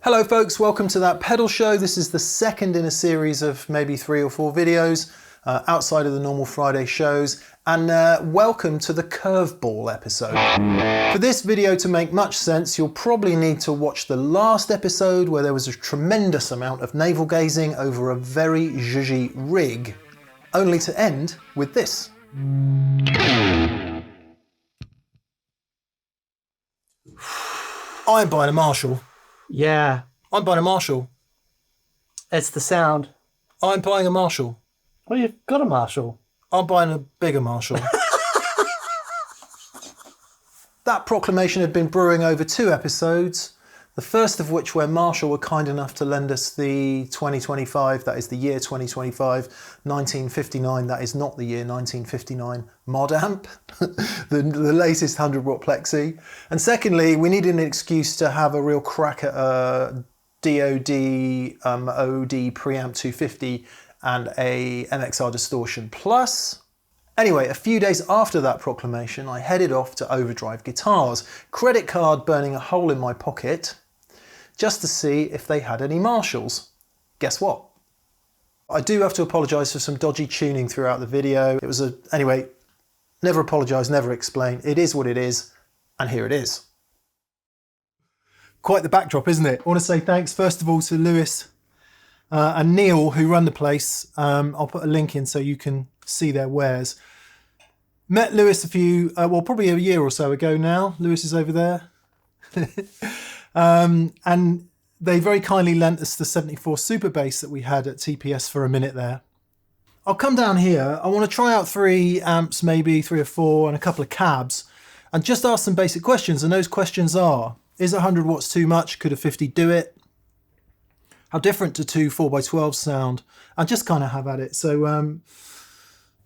Hello folks, welcome to That Pedal Show. This is the second in a series of maybe 3 or 4 videos outside of the normal Friday shows, and welcome to the curveball episode. For this video to make much sense, you'll probably need to watch the last episode where there was a tremendous amount of navel gazing over a very zhuzhy rig, only to end with this. I'm buying a Marshall. Yeah, I'm buying a Marshall. it's the sound. I'm buying a Marshall. Well, you've got a Marshall. I'm buying a bigger Marshall. That proclamation had been brewing over 2 episodes, the first of which where Marshall were kind enough to lend us the 2025, that is the year 2025, 1959, that is not the year 1959, mod amp, the latest 100 watt plexi. And secondly, we needed an excuse to have a real crack at a DOD OD preamp 250 and a MXR distortion plus. Anyway, a few days after that proclamation, I headed off to Overdrive Guitars, credit card burning a hole in my pocket, just to see if they had any Marshalls. Guess what? I do have to apologise for some dodgy tuning throughout the video. It was anyway, never apologise, never explain. It is what it is, and here it is. Quite the backdrop, isn't it? I want to say thanks first of all to Lewis and Neil who run the place. I'll put a link in so you can see their wares. Met Lewis probably a year or so ago now. Lewis is over there. And they very kindly lent us the 74 Super Bass that we had at TPS for a minute there. I'll come down here. I want to try out 3 amps, maybe 3 or 4, and a couple of cabs, and just ask some basic questions. And those questions are, is 100 watts too much? Could a 50 do it? How different do 2 4x12s sound? And just kind of have at it. So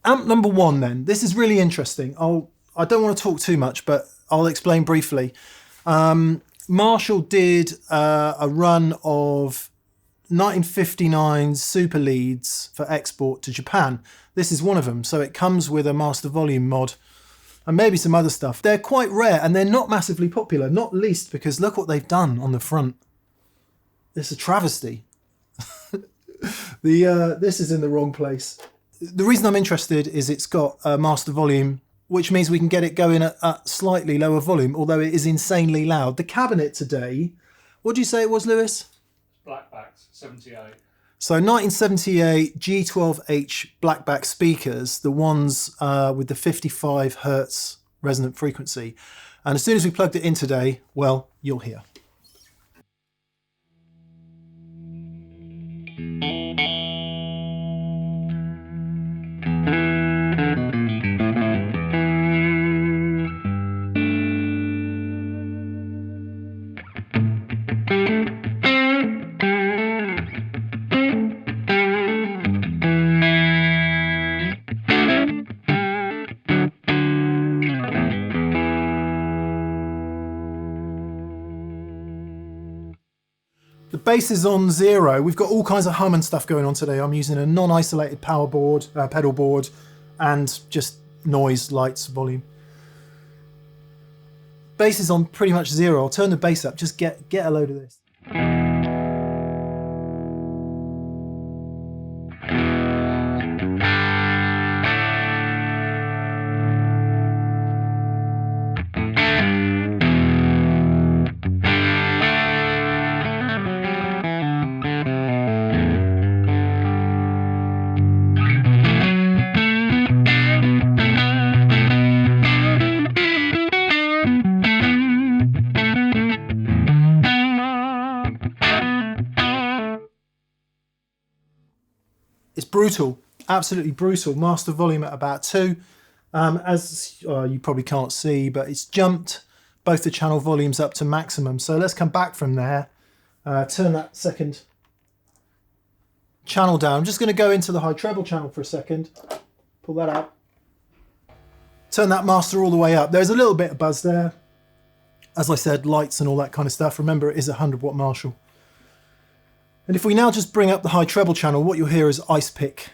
amp number 1 then. This is really interesting. I don't want to talk too much, but I'll explain briefly. Marshall did a run of 1959 super leads for export to Japan. This is one of them. So it comes with a master volume mod and maybe some other stuff. They're quite rare and they're not massively popular, not least because look what they've done on the front. It's a travesty. This is in the wrong place. The reason I'm interested is it's got a master volume, which means we can get it going at slightly lower volume, although it is insanely loud. The cabinet today, what did you say it was, Lewis? Blackbacks, 78. So 1978 G12H blackback speakers, the ones with the 55 hertz resonant frequency. And as soon as we plugged it in today, well, you'll hear. The bass is on 0. We've got all kinds of hum and stuff going on today. I'm using a non-isolated power board, pedal board, and just noise, lights, volume. Bass is on pretty much 0. I'll turn the bass up, just get a load of this. It's brutal, absolutely brutal. Master volume at about 2. As you probably can't see, but it's jumped both the channel volumes up to maximum. So let's come back from there. Turn that second channel down. I'm just going to go into the high treble channel for a second. Pull that out. Turn that master all the way up. There's a little bit of buzz there. As I said, lights and all that kind of stuff. Remember, it is a 100 watt Marshall. And if we now just bring up the high treble channel, what you'll hear is ice pick.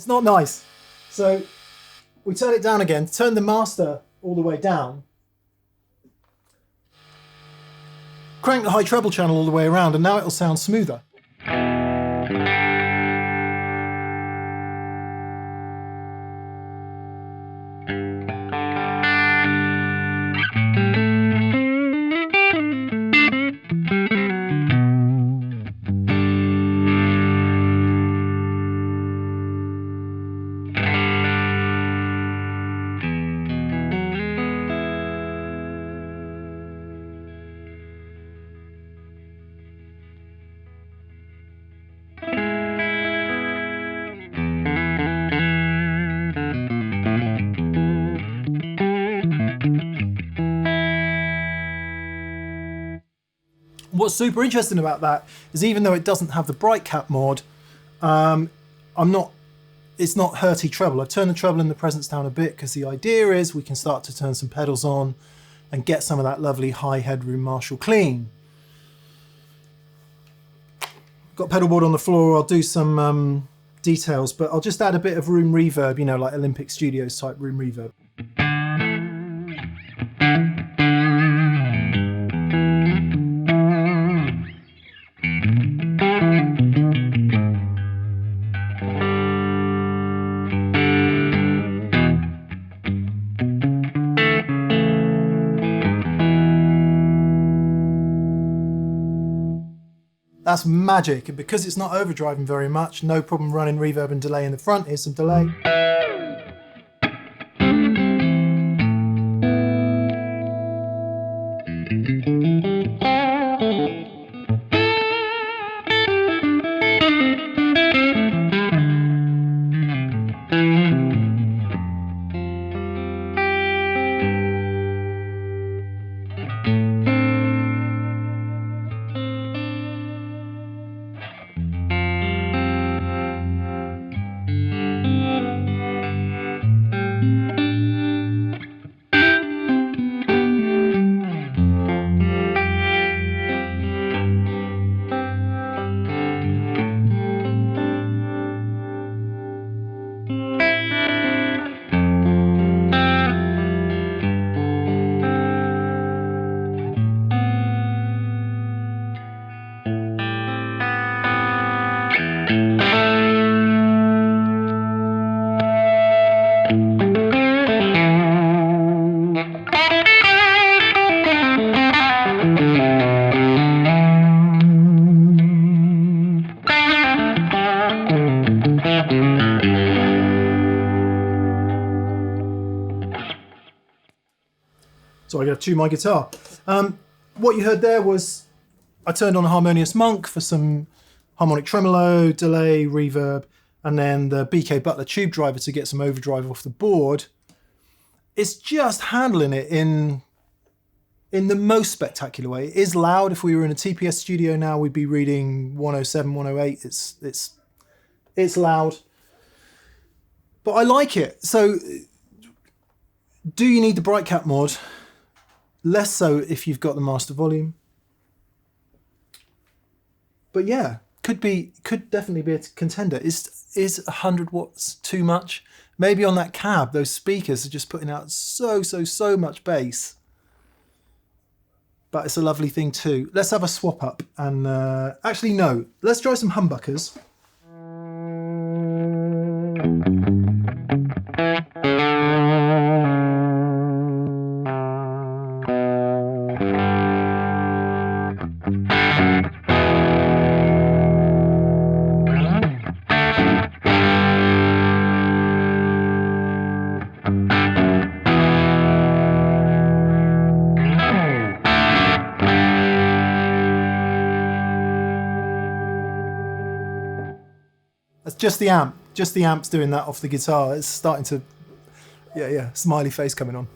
It's not nice. So we turn it down again, turn the master all the way down, crank the high treble channel all the way around, and now it'll sound smoother. What's super interesting about that is even though it doesn't have the bright cap mod, it's not hurty treble. I've turned the treble and the presence down a bit because the idea is we can start to turn some pedals on and get some of that lovely high headroom Marshall clean. Got pedal board on the floor, I'll do some details, but I'll just add a bit of room reverb, you know, like Olympic Studios type room reverb. That's magic, and because it's not overdriving very much, no problem running reverb and delay in the front. Here's some delay. So I got to tune my guitar. What you heard there was I turned on a harmonious monk for some harmonic tremolo, delay, reverb, and then the BK Butler tube driver to get some overdrive off the board. It's just handling it in the most spectacular way. It is loud. If we were in a TPS studio now, we'd be reading 107, 108. It's loud, but I like it. So do you need the bright cap mod? Less so if you've got the master volume. But yeah, could definitely be a contender. Is 100 watts too much? Maybe on that cab, those speakers are just putting out so much bass. But it's a lovely thing too. Let's have a swap up and actually no, let's try some humbuckers. That's just the amp. Just the amp's doing that off the guitar. It's starting to, yeah, smiley face coming on.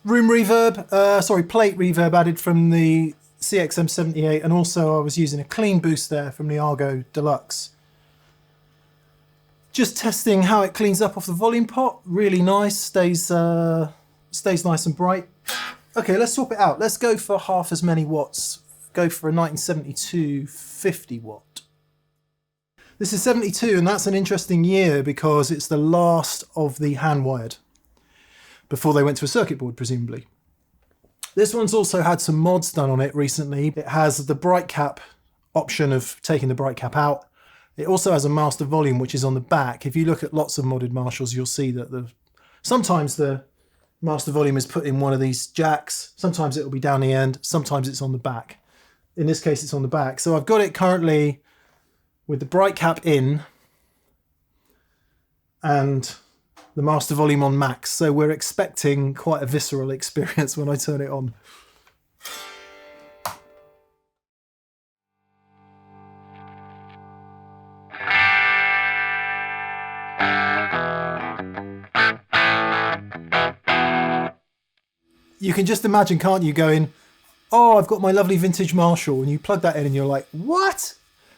Room reverb, plate reverb added from the CXM78, and also I was using a clean boost there from the Argo Deluxe. Just testing how it cleans up off the volume pot. Really nice, stays nice and bright. Okay, let's swap it out. Let's go for half as many watts. Go for a 1972 50 watt. This is 72, and that's an interesting year because it's the last of the hand-wired, before they went to a circuit board, presumably. This one's also had some mods done on it recently. It has the bright cap option of taking the bright cap out. It also has a master volume, which is on the back. If you look at lots of modded Marshalls, you'll see that sometimes the master volume is put in one of these jacks. Sometimes it'll be down the end. Sometimes it's on the back. In this case, it's on the back. So I've got it currently with the bright cap in and the master volume on max, so we're expecting quite a visceral experience when I turn it on. You can just imagine, can't you, going, oh, I've got my lovely vintage Marshall, and you plug that in and you're like, what?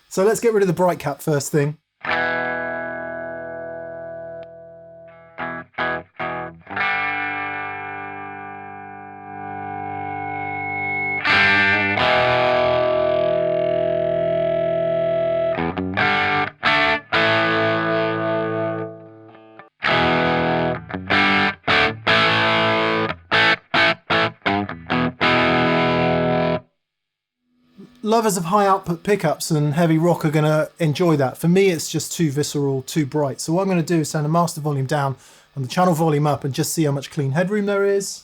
So let's get rid of the bright cap first thing. Lovers of high output pickups and heavy rock are going to enjoy that. For me, it's just too visceral, too bright. So what I'm going to do is turn the master volume down and the channel volume up and just see how much clean headroom there is.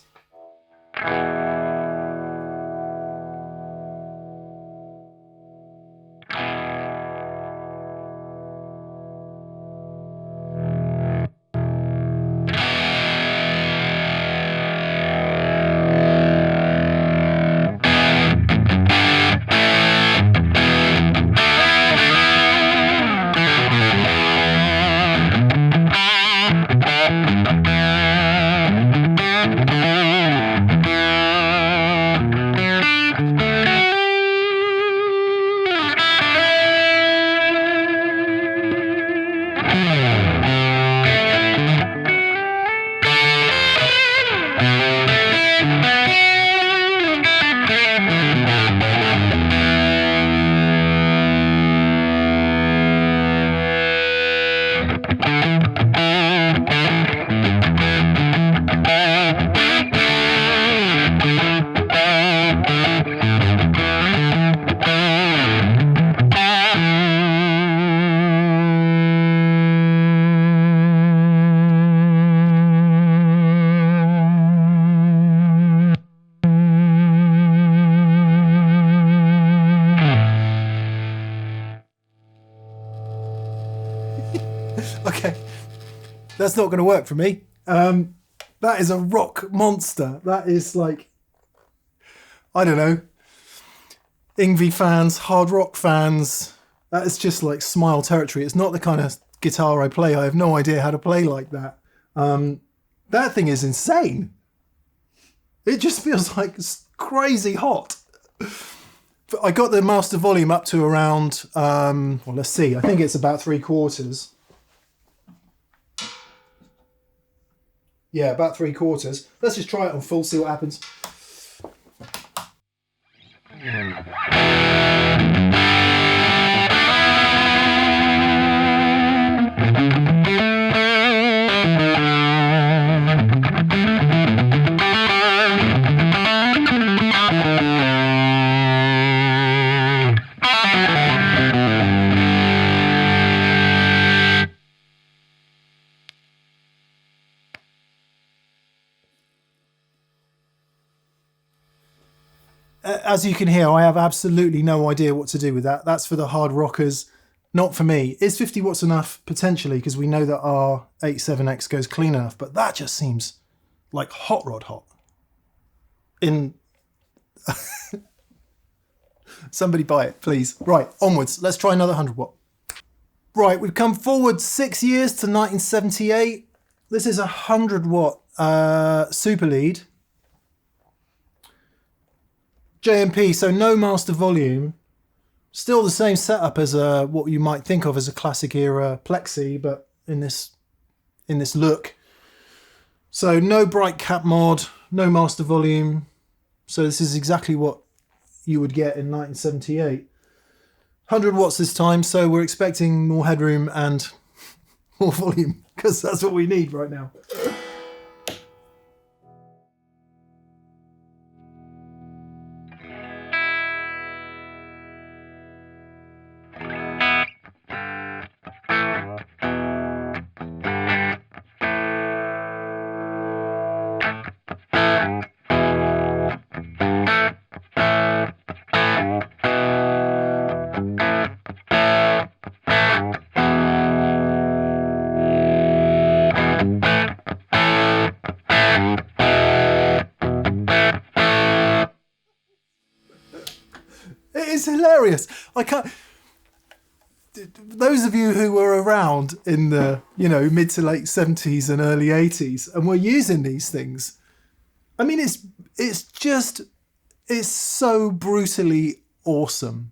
Okay, that's not going to work for me. That is a rock monster. That is like, I don't know, Yngwie fans, hard rock fans. That is just like Smile territory. It's not the kind of guitar I play. I have no idea how to play like that. That thing is insane. It just feels like crazy hot. I got the master volume up to around, well, let's see, I think it's about 3/4. Yeah, about 3/4. Let's just try it on full, see what happens. as you can hear, I have absolutely no idea what to do with that. That's for the hard rockers, not for me. Is 50 watts enough? Potentially, because we know that our 87X goes clean enough, but that just seems like hot rod hot. Somebody buy it, please. Right, onwards. Let's try another 100 watt. Right, we've come forward 6 years to 1978. This is a 100 watt super lead. JMP, so no master volume. Still the same setup as what you might think of as a classic era Plexi, but in this look. So no bright cap mod, no master volume. So this is exactly what you would get in 1978. 100 watts this time, so we're expecting more headroom and more volume, because that's what we need right now. It's hilarious. I can't. Those of you who were around in the mid to late 70s and early 80s and were using these things, I mean, it's so brutally awesome.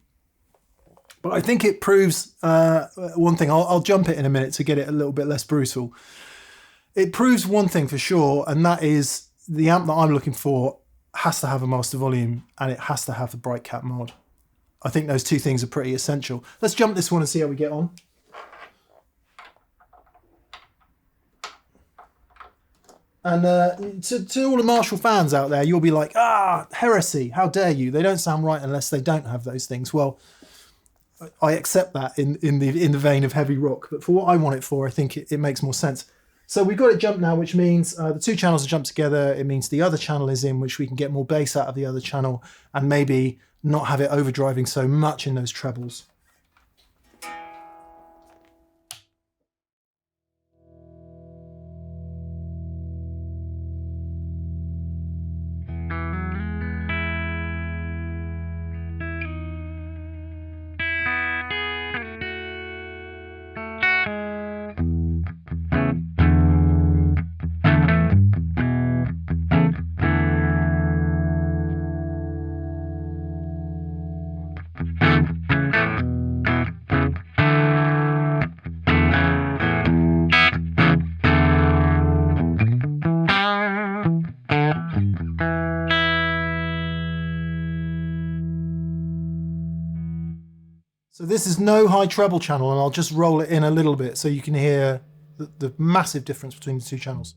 But I think it proves one thing. I'll jump it in a minute to get it a little bit less brutal. It proves one thing for sure, and that is the amp that I'm looking for has to have a master volume and it has to have the bright cap mod. I think those two things are pretty essential. Let's jump this one and see how we get on. And to all the Marshall fans out there, you'll be like, heresy, how dare you? They don't sound right unless they don't have those things. Well, I accept that in the vein of heavy rock, but for what I want it for, I think it makes more sense. So we've got it jumped now, which means the two channels are jumped together. It means the other channel is in, which we can get more bass out of the other channel and maybe not have it overdriving so much in those trebles. So this is no high treble channel, and I'll just roll it in a little bit so you can hear the massive difference between the two channels.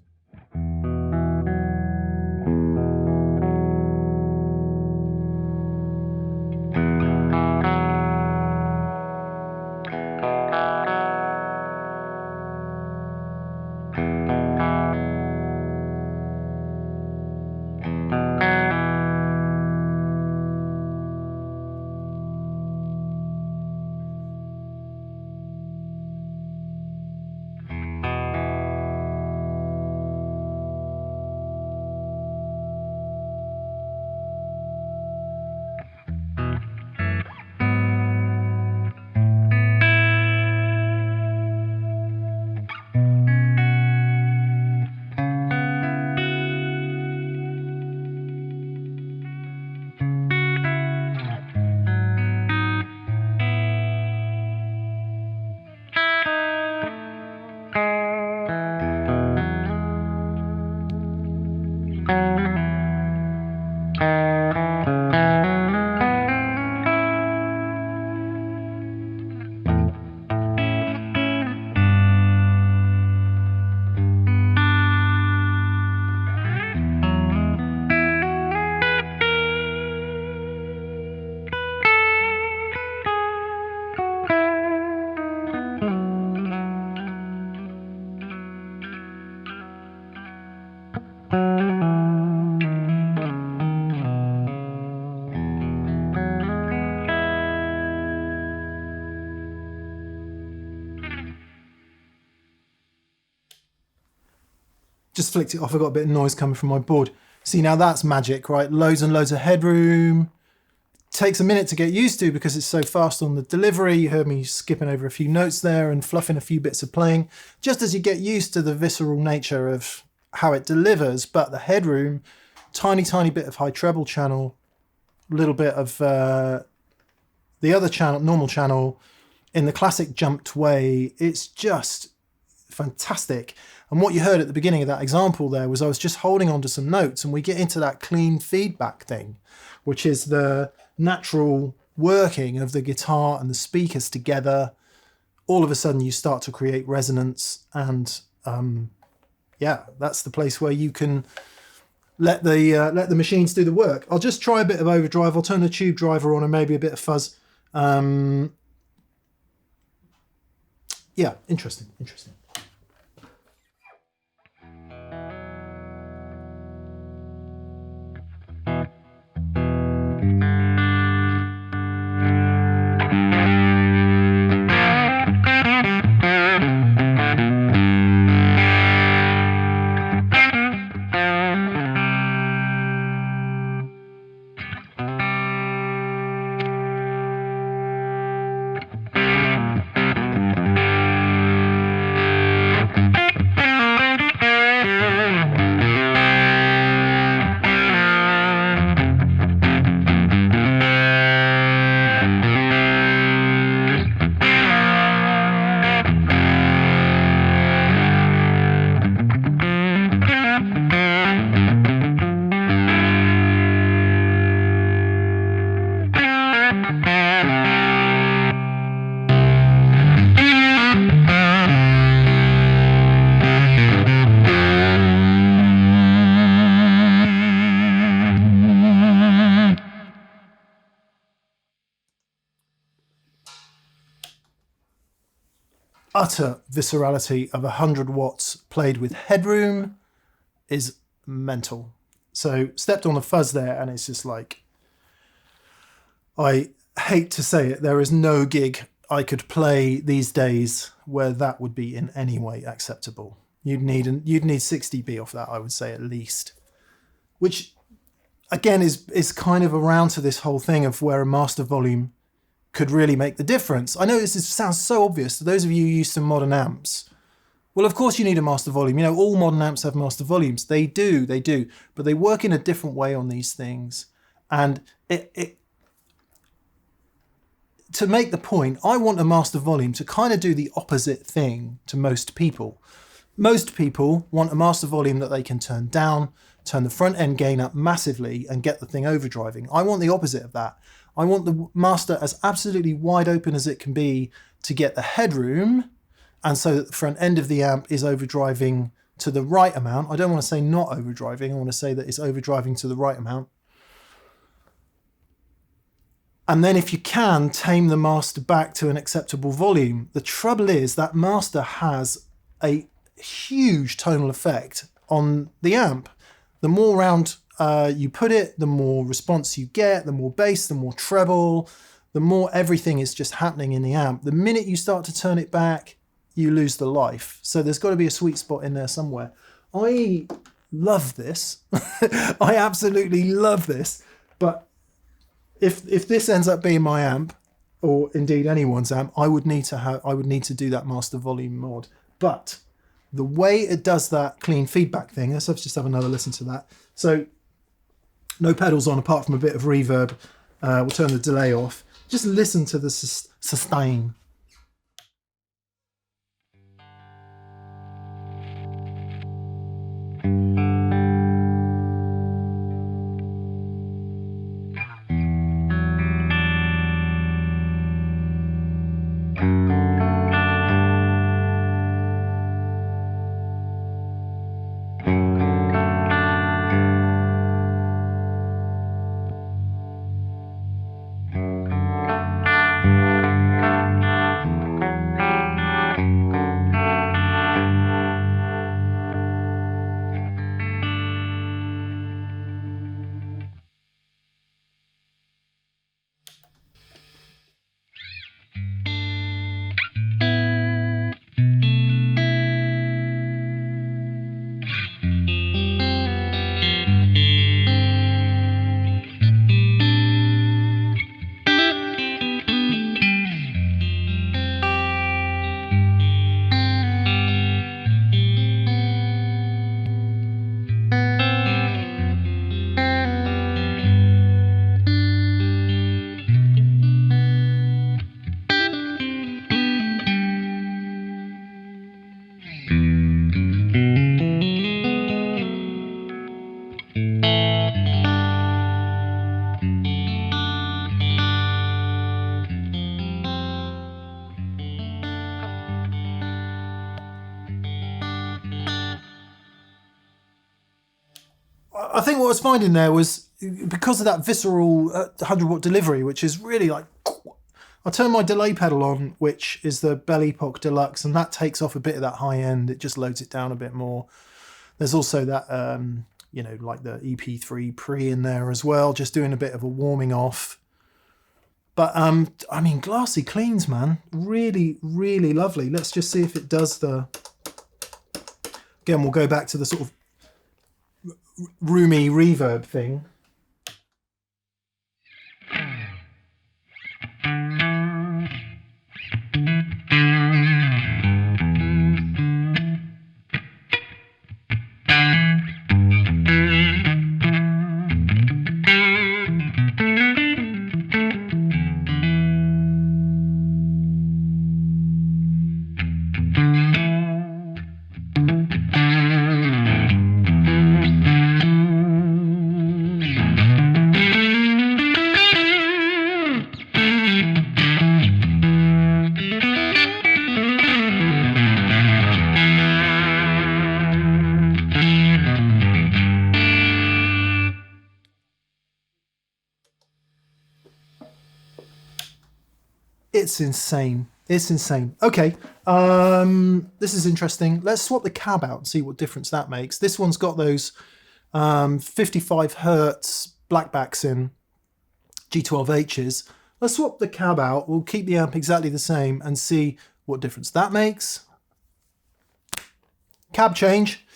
Just flicked it off. I got a bit of noise coming from my board. See, now that's magic, right? Loads and loads of headroom. Takes a minute to get used to because it's so fast on the delivery. You heard me skipping over a few notes there and fluffing a few bits of playing, just as you get used to the visceral nature of how it delivers. But the headroom, tiny bit of high treble channel, little bit of the other channel, normal channel, in the classic jumped way. It's just fantastic. And what you heard at the beginning of that example there was I was just holding on to some notes, and we get into that clean feedback thing, which is the natural working of the guitar and the speakers together. All of a sudden you start to create resonance, and yeah, that's the place where you can let the machines do the work. I'll just try a bit of overdrive. I'll turn the tube driver on and maybe a bit of fuzz. Yeah, interesting. Utter viscerality of 100 watts played with headroom is mental. So stepped on the fuzz there, and it's just like, I hate to say it, there is no gig I could play these days where that would be in any way acceptable. You'd need 60 dB off that, I would say, at least. Which again is kind of around to this whole thing of where a master volume could really make the difference. I know sounds so obvious to those of you used to modern amps. Well, of course you need a master volume. You know, all modern amps have master volumes. They do, but they work in a different way on these things. And to make the point, I want a master volume to kind of do the opposite thing to most people. Most people want a master volume that they can turn down, turn the front end gain up massively and get the thing overdriving. I want the opposite of that. I want the master as absolutely wide open as it can be to get the headroom, and so that the front end of the amp is overdriving to the right amount. I don't want to say not overdriving, I want to say that it's overdriving to the right amount. And then if you can, tame the master back to an acceptable volume. The trouble is that master has a huge tonal effect on the amp. The more round you put it, the more response you get, the more bass, the more treble, the more everything is just happening in the amp. The minute you start to turn it back, you lose the life. So there's got to be a sweet spot in there somewhere. I love this. I absolutely love this. But if this ends up being my amp, or indeed anyone's amp, I would need to do that master volume mod. But the way it does that clean feedback thing, let's just have another listen to that. So no pedals on apart from a bit of reverb. We'll turn the delay off. Just listen to the sustain. I think what I was finding there was, because of that visceral 100-watt delivery, which is really like... I turn my delay pedal on, which is the Bell Epoch Deluxe, and that takes off a bit of that high end. It just loads it down a bit more. There's also that, like the EP3 pre in there as well, just doing a bit of a warming off. But, I mean, glassy cleans, man. Really, really lovely. Let's just see if it does the... Again, we'll go back to the sort of roomy reverb thing. It's insane. It's insane. Okay, this is interesting. Let's swap the cab out and see what difference that makes. This one's got those 55 hertz blackbacks in, G12Hs. Let's swap the cab out. We'll keep the amp exactly the same and see what difference that makes. Cab change.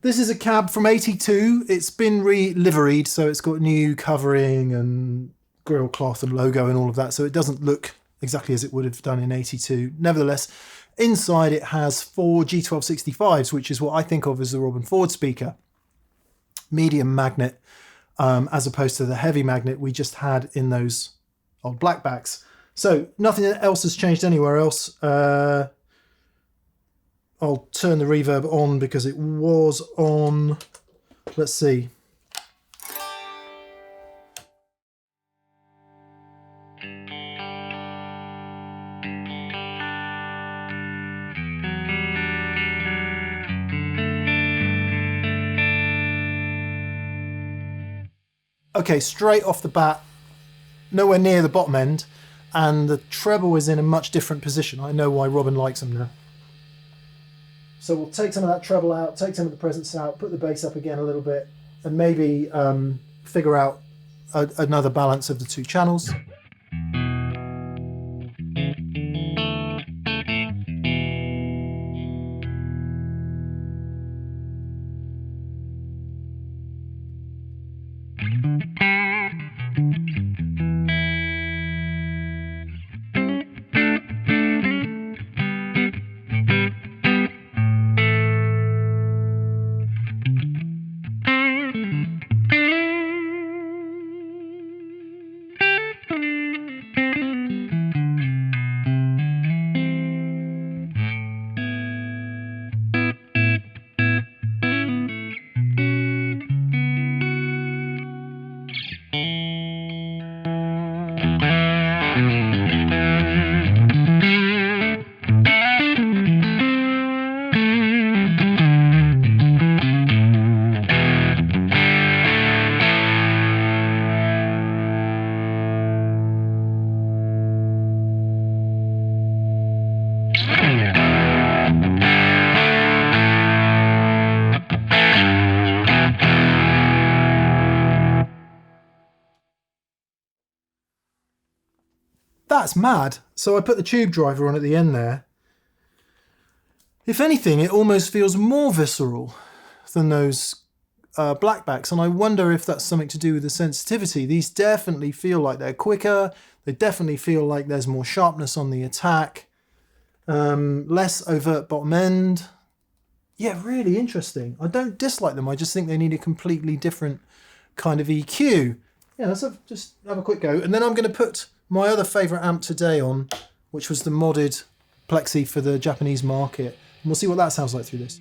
This is a cab from 82. It's been re-liveried, so it's got new covering and grill cloth and logo and all of that, so it doesn't look exactly as it would have done in 82. Nevertheless, inside it has 4 G1265s, which is what I think of as the Robin Ford speaker. Medium magnet, as opposed to the heavy magnet we just had in those old blackbacks. So nothing else has changed anywhere else. I'll turn the reverb on because it was on. Let's see. Okay, straight off the bat, nowhere near the bottom end, and the treble is in a much different position. I know why Robin likes them now. So we'll take some of that treble out, take some of the presence out, put the bass up again a little bit, and maybe figure out another balance of the two channels. That's mad. So I put the tube driver on at the end there. If anything, it almost feels more visceral than those blackbacks, and I wonder if that's something to do with the sensitivity. These definitely feel like they're quicker. They definitely feel like there's more sharpness on the attack, less overt bottom end. Yeah, really interesting. I don't dislike them. I just think they need a completely different kind of EQ. Yeah, let's just have a quick go. And then I'm going to put my other favourite amp today on, which was the modded Plexi for the Japanese market. And we'll see what that sounds like through this.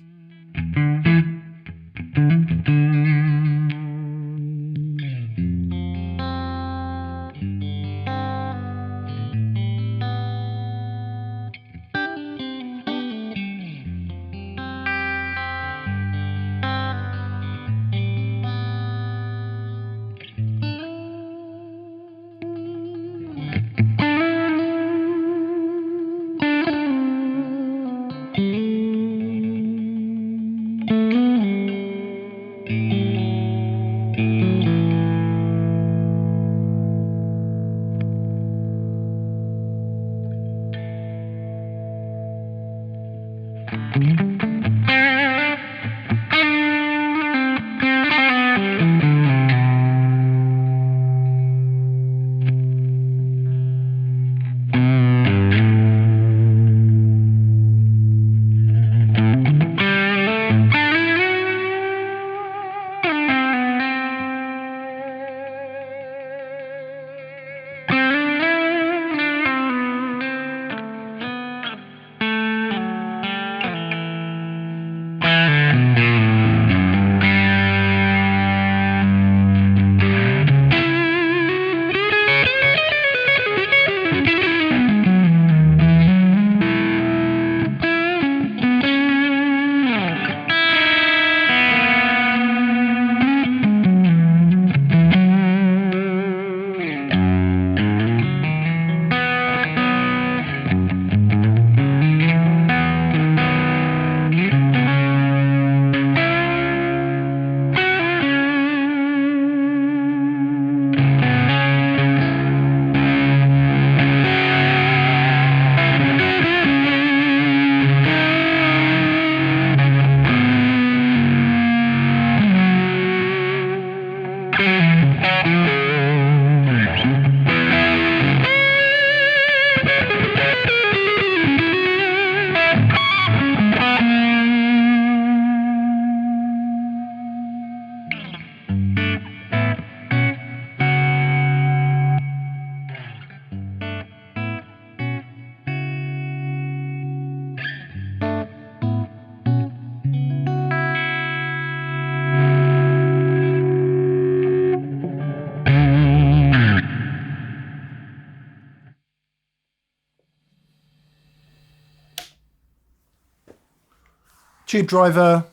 Tube driver,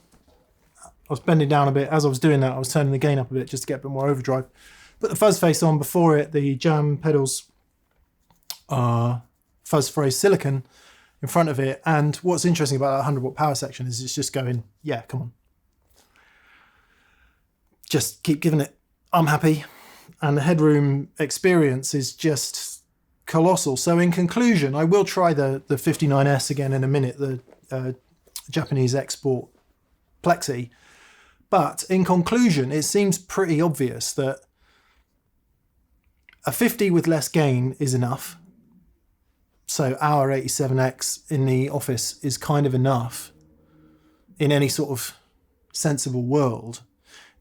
I was bending down a bit. As I was doing that, I was turning the gain up a bit just to get a bit more overdrive. Put the fuzz face on before it, the jam pedals fuzz phrase silicon in front of it. And what's interesting about that 100 watt power section is it's just going, yeah, come on. Just keep giving it. I'm happy. And the headroom experience is just colossal. So in conclusion, I will try the 59S again in a minute, the Japanese export Plexi. But in conclusion, it seems pretty obvious that a 50 with less gain is enough. So our 87X in the office is kind of enough in any sort of sensible world.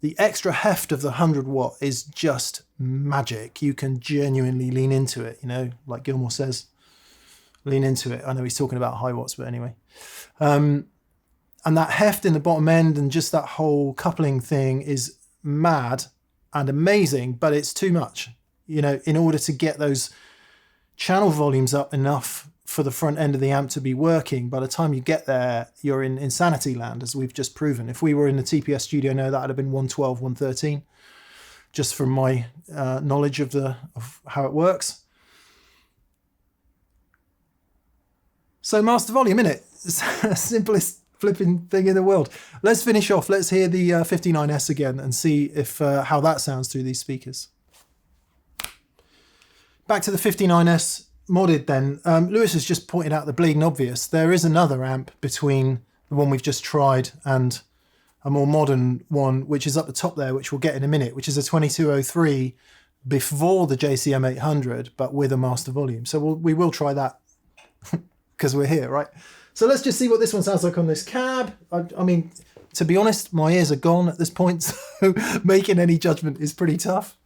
The extra heft of the 100 watt is just magic. You can genuinely lean into it, you know, like Gilmour says, lean into it. I know he's talking about high watts, but anyway. And that heft in the bottom end and just that whole coupling thing is mad and amazing, but it's too much. You know, in order to get those channel volumes up enough for the front end of the amp to be working, by the time you get there, you're in insanity land, as we've just proven. If we were in the TPS studio now, that would have been 112, 113, just from my knowledge of how it works. So master volume, innit? Simplest flipping thing in the world. Let's finish off. Let's hear the 59S again and see if how that sounds through these speakers. Back to the 59S modded then. Lewis has just pointed out the bleeding obvious. There is another amp between the one we've just tried and a more modern one, which is up the top there, which we'll get in a minute, which is a 2203 before the JCM 800, but with a master volume. So we will try that because we're here, right? So let's just see what this one sounds like on this cab. I mean, to be honest, my ears are gone at this point, so making any judgment is pretty tough.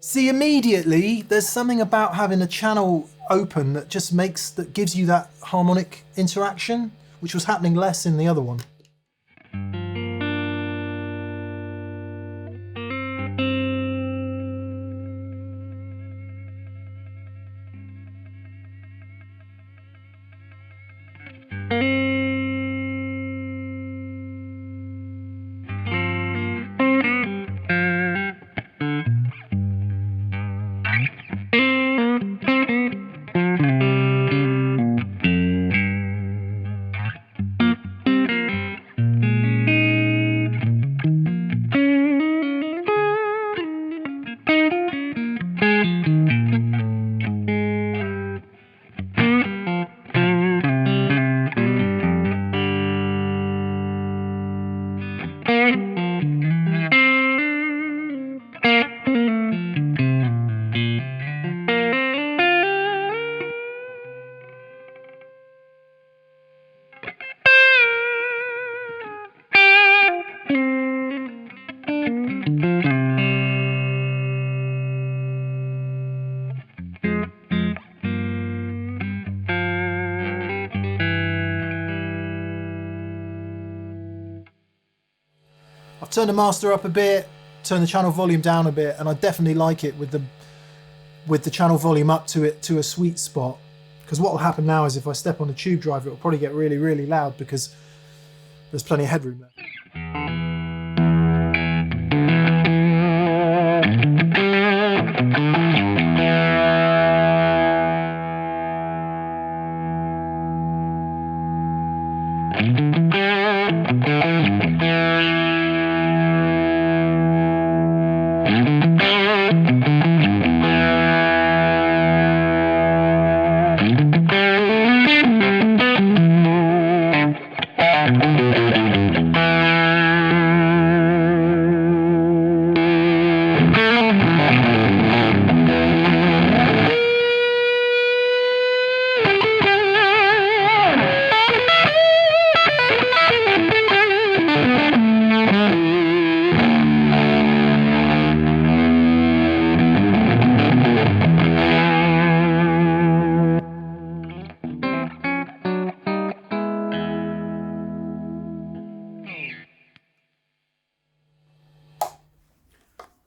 See, immediately there's something about having a channel open that just gives you that harmonic interaction, which was happening less in the other one. I'll turn the master up a bit, turn the channel volume down a bit, and I definitely like it with the channel volume up to a sweet spot. Because what will happen now is if I step on the tube driver, it'll probably get really, really loud because there's plenty of headroom there.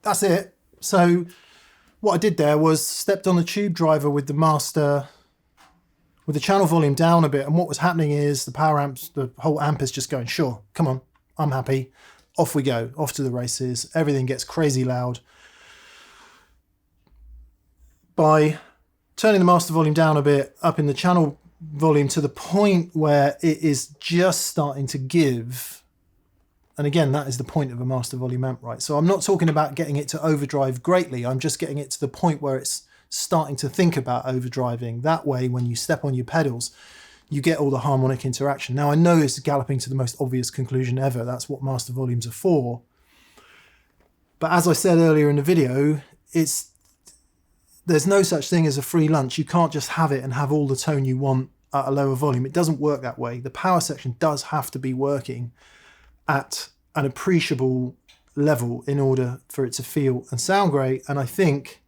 That's it. So what I did there was stepped on the tube driver with the master, with the channel volume down a bit, and what was happening is the power amps, the whole amp is just going, sure, come on, I'm happy. Off we go, off to the races. Everything gets crazy loud. By turning the master volume down a bit, up in the channel volume to the point where it is just starting to give. And again, that is the point of a master volume amp, right? So I'm not talking about getting it to overdrive greatly. I'm just getting it to the point where it's starting to think about overdriving. That way, when you step on your pedals, you get all the harmonic interaction. Now, I know it's galloping to the most obvious conclusion ever. That's what master volumes are for. But as I said earlier in the video, there's no such thing as a free lunch. You can't just have it and have all the tone you want at a lower volume. It doesn't work that way. The power section does have to be working at an appreciable level in order for it to feel and sound great. And I think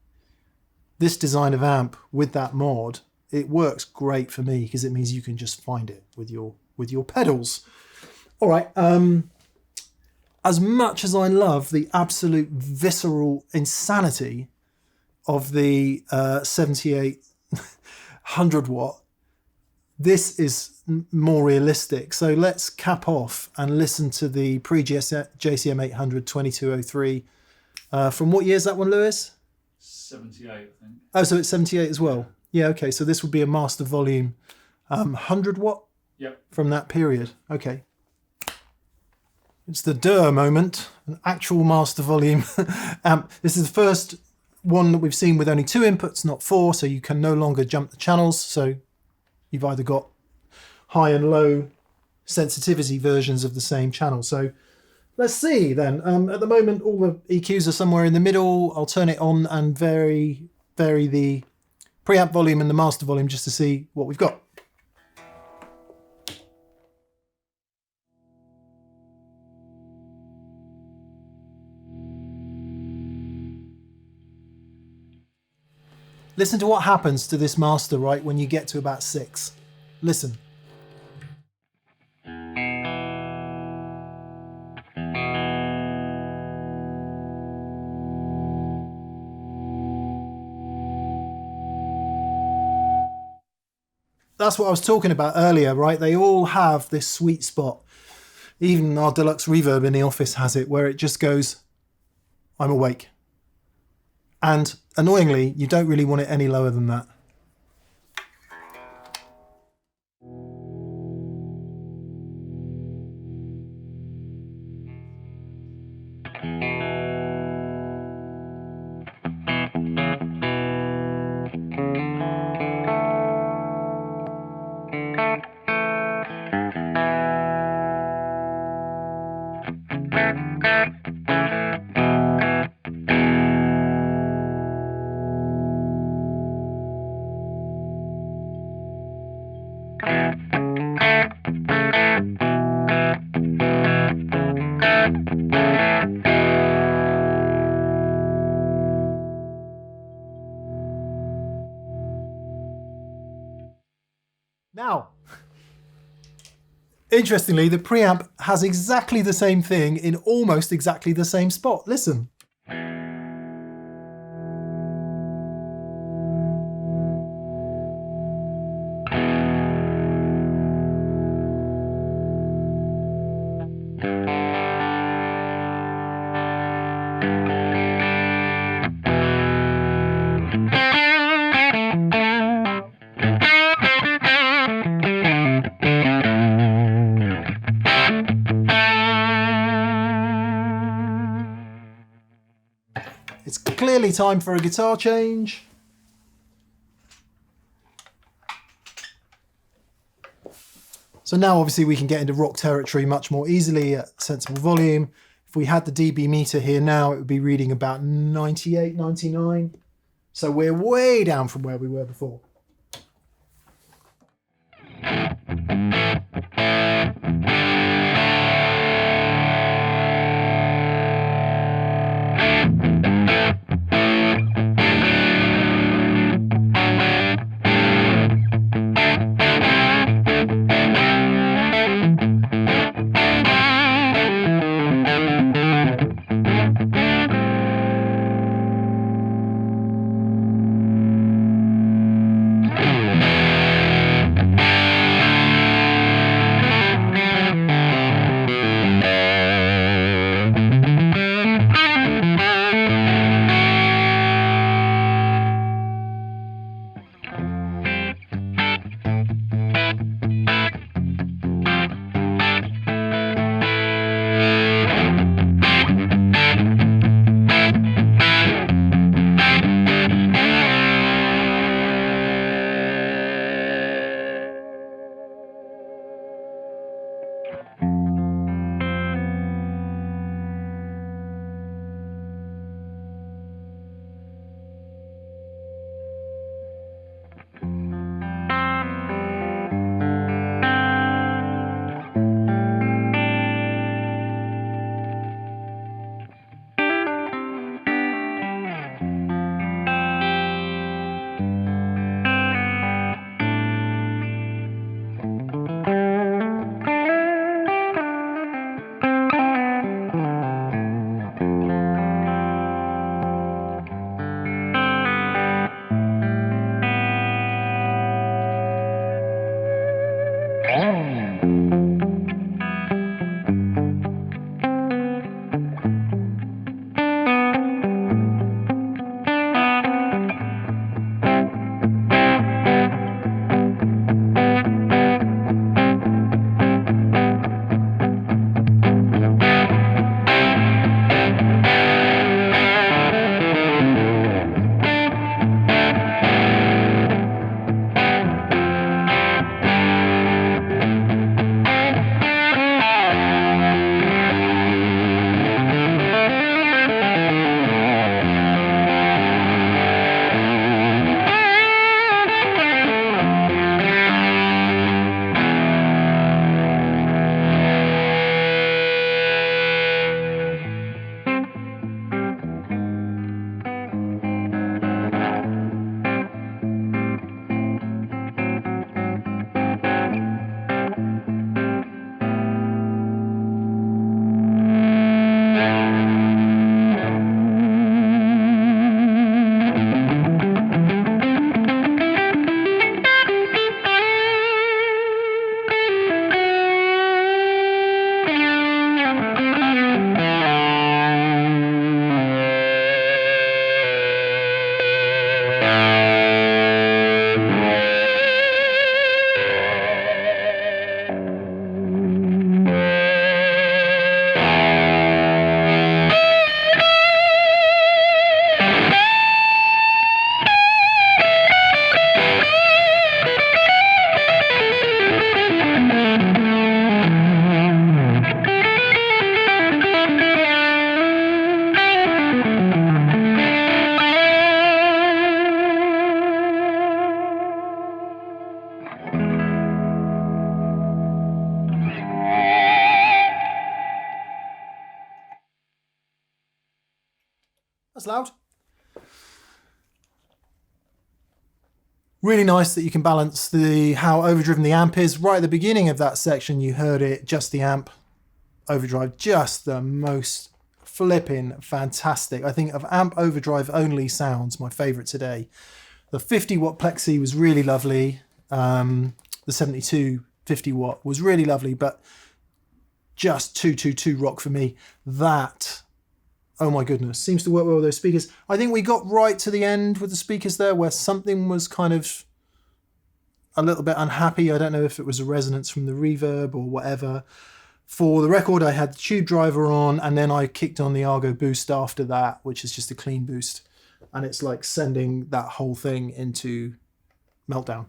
this design of amp with that mod, it works great for me because it means you can just find it with your pedals. All right. As much as I love the absolute visceral insanity of the 78 100 watt, this is more realistic. So let's cap off and listen to the pre-JCM 800 2203. From what year is that one, Lewis? 78, I think. Oh, so it's 78 as well. Yeah, okay. So this would be a master volume 100 watt. Yep. From that period. Okay. It's the Durr moment, an actual master volume amp. This is the first one that we've seen with only 2 inputs, not 4, so you can no longer jump the channels. So you've either got high and low sensitivity versions of the same channel. So let's see then. At the moment, all the EQs are somewhere in the middle. I'll turn it on and vary the preamp volume and the master volume just to see what we've got. Listen to what happens to this master, right, when you get to about 6. Listen. That's what I was talking about earlier, right? They all have this sweet spot. Even our deluxe reverb in the office has it, where it just goes, I'm awake. And annoyingly, you don't really want it any lower than that. Now, Interestingly, the preamp has exactly the same thing in almost exactly the same spot. Listen. It's clearly time for a guitar change. So now obviously we can get into rock territory much more easily at sensible volume. If we had the dB meter here now, it would be reading about 98, 99. So we're way down from where we were before. That's loud. Really nice that you can balance how overdriven the amp is. Right at the beginning of that section, you heard it, just the amp. Overdrive, just the most flipping fantastic. I think of amp overdrive only sounds, my favorite today. The 50 watt plexi was really lovely. The 72 50 watt was really lovely, but just 222 rock for me. That, oh my goodness, seems to work well with those speakers. I think we got right to the end with the speakers there where something was kind of a little bit unhappy. I don't know if it was a resonance from the reverb or whatever. For the record, I had the tube driver on, and then I kicked on the Argo boost after that, which is just a clean boost. And it's like sending that whole thing into meltdown.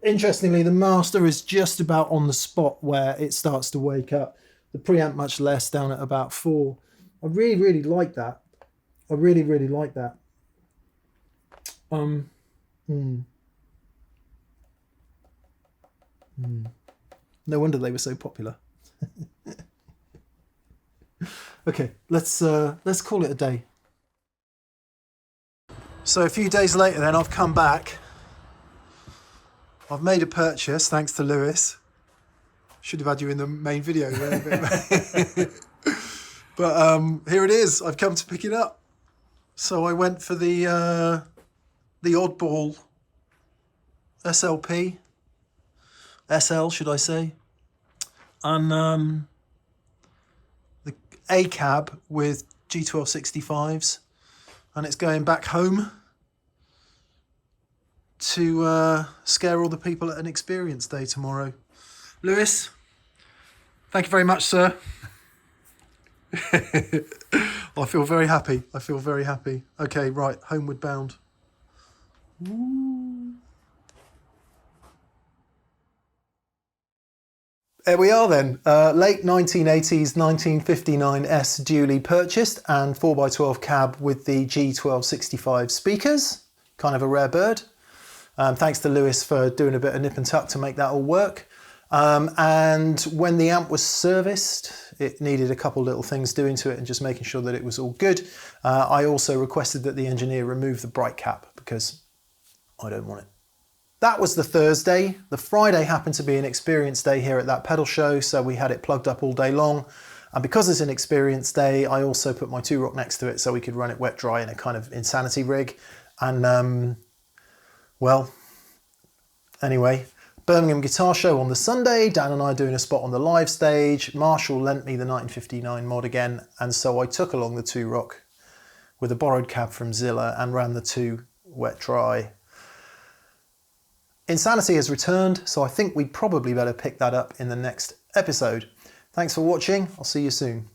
Interestingly, the master is just about on the spot where it starts to wake up. The preamp much less, down at about 4. I really, really like that. I really, really like that. No wonder they were so popular. Okay, let's call it a day. So a few days later then, I've come back. I've made a purchase, thanks to Lewis. Should have had you in the main video there. But here it is, I've come to pick it up. So I went for the oddball SLP. SL, should I say? And the A cab with G1265s, and it's going back home to scare all the people at an experience day tomorrow. Lewis, thank you very much, sir. I feel very happy. I feel very happy. Okay, right, homeward bound. Woo. There we are then, late 1980s 1959S duly purchased and 4x12 cab with the G1265 speakers, kind of a rare bird. Thanks to Lewis for doing a bit of nip and tuck to make that all work. And when the amp was serviced, it needed a couple little things doing to it and just making sure that it was all good. I also requested that the engineer remove the bright cap because I don't want it. That was the Thursday. The Friday happened to be an experience day here at that pedal show, so we had it plugged up all day long. And because it's an experience day, I also put my 2-rock next to it so we could run it wet dry in a kind of insanity rig. And well, anyway, Birmingham Guitar Show on the Sunday, Dan and I doing a spot on the live stage. Marshall lent me the 1959 mod again, and so I took along the 2-rock with a borrowed cab from Zilla and ran the 2 wet dry. Insanity has returned, so I think we'd probably better pick that up in the next episode. Thanks for watching, I'll see you soon.